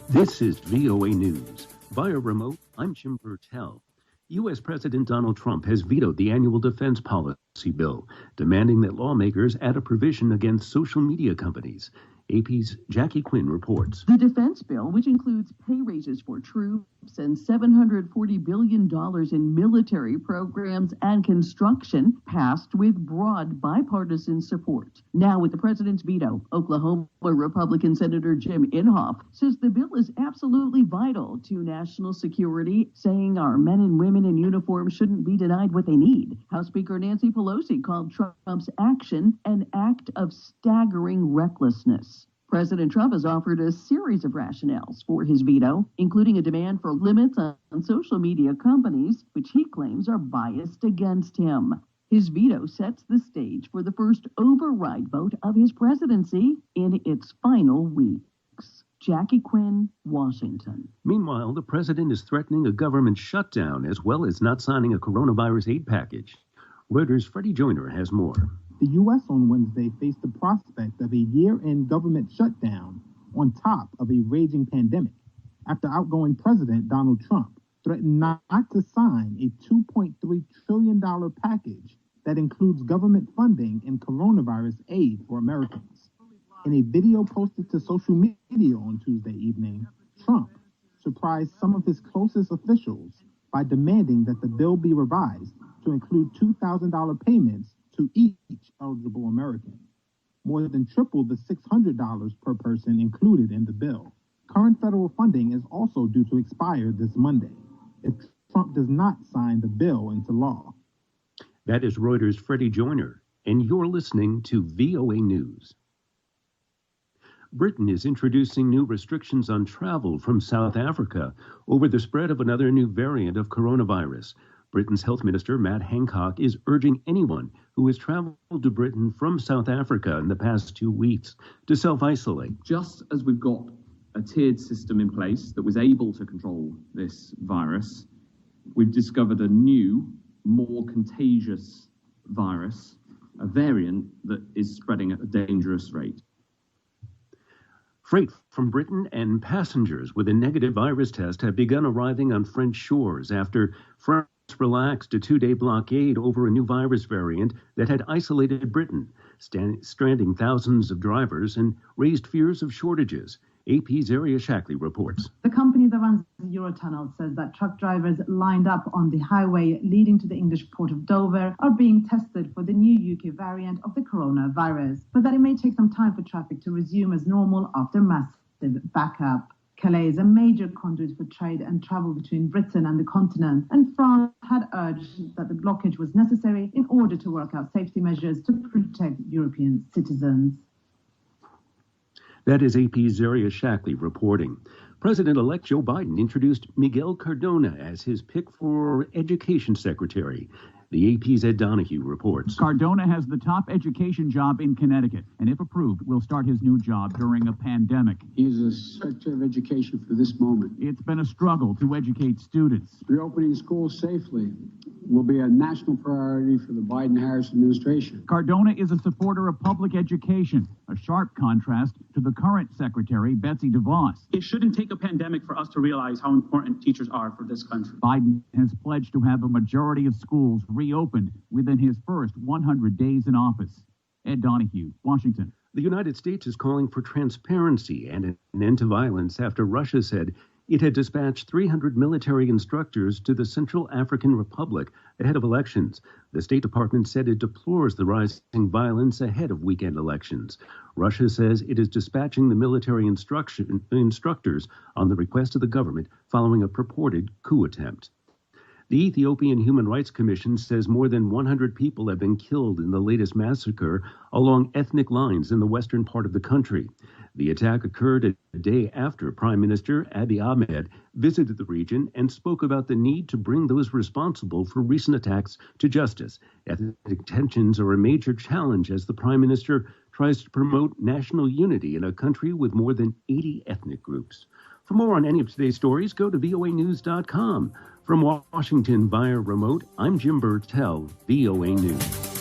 This is VOA News. Via remote, I'm Jim Bertel. U.S. President Donald Trump has vetoed the annual defense policy bill, demanding that lawmakers add a provision against social media companies. AP's Jackie Quinn reports. The defense bill, which includes pay raises for troops and $740 billion in military programs and construction, passed with broad bipartisan support. Now, with the president's veto, Oklahoma Republican Senator Jim Inhofe says the bill is absolutely vital to national security, saying our men and women in uniform shouldn't be denied what they need. House Speaker Nancy Pelosi called Trump's action an act of staggering recklessness. President Trump has offered a series of rationales for his veto, including a demand for limits on social media companies, which he claims are biased against him. His veto sets the stage for the first override vote of his presidency in its final weeks. Jackie Quinn, Washington. Meanwhile, the president is threatening a government shutdown as well as not signing a coronavirus aid package. Reuters Freddie Joyner has more. The U.S. on Wednesday faced the prospect of a year-end government shutdown on top of a raging pandemic after outgoing President Donald Trump threatened not to sign a $2.3 trillion package that includes government funding and coronavirus aid for Americans. In a video posted to social media on Tuesday evening, Trump surprised some of his closest officials by demanding that the bill be revised to include $2,000 payments to each eligible American, more than triple the $600 per person included in the bill. Current federal funding is also due to expire this Monday if Trump does not sign the bill into law. That is Reuters' Freddie Joyner, and you're listening to VOA News. Britain is introducing new restrictions on travel from South Africa over the spread of another new variant of coronavirus. Britain's Health Minister Matt Hancock is urging anyone who has traveled to Britain from South Africa in the past 2 weeks to self-isolate. Just as we've got a tiered system in place that was able to control this virus, we've discovered a new, more contagious virus, a variant that is spreading at a dangerous rate. Freight from Britain and passengers with a negative virus test have begun arriving on French shores after France relaxed a 2-day blockade over a new virus variant that had isolated Britain, stranding thousands of drivers and raised fears of shortages. AP's Aria Shackley reports. The company that runs the Eurotunnel says that truck drivers lined up on the highway leading to the English port of Dover are being tested for the new UK variant of the coronavirus, but that it may take some time for traffic to resume as normal after massive backup. Calais is a major conduit for trade and travel between Britain and the continent, and France had urged that the blockage was necessary in order to work out safety measures to protect European citizens. That is AP's Aria Shackley reporting. President-elect Joe Biden introduced Miguel Cardona as his pick for Education Secretary. The AP's Ed Donahue reports. Cardona has the top education job in Connecticut, and if approved, will start his new job during a pandemic. He's a Secretary of Education for this moment. It's been a struggle to educate students. Reopening schools safely will be a national priority for the Biden-Harris administration. Cardona is a supporter of public education, a sharp contrast to the current Secretary, Betsy DeVos. It shouldn't take a pandemic for us to realize how important teachers are for this country. Biden has pledged to have a majority of schools reopened within his first 100 days in office. Ed Donahue, Washington. The United States is calling for transparency and an end to violence after Russia said it had dispatched 300 military instructors to the Central African Republic ahead of elections. The State Department said it deplores the rising violence ahead of weekend elections. Russia says it is dispatching the military instructors on the request of the government following a purported coup attempt. The Ethiopian Human Rights Commission says more than 100 people have been killed in the latest massacre along ethnic lines in the western part of the country. The attack occurred a day after Prime Minister Abiy Ahmed visited the region and spoke about the need to bring those responsible for recent attacks to justice. Ethnic tensions are a major challenge as the Prime Minister tries to promote national unity in a country with more than 80 ethnic groups. For more on any of today's stories, go to voanews.com. From Washington via remote, I'm Jim Bertel, VOA News.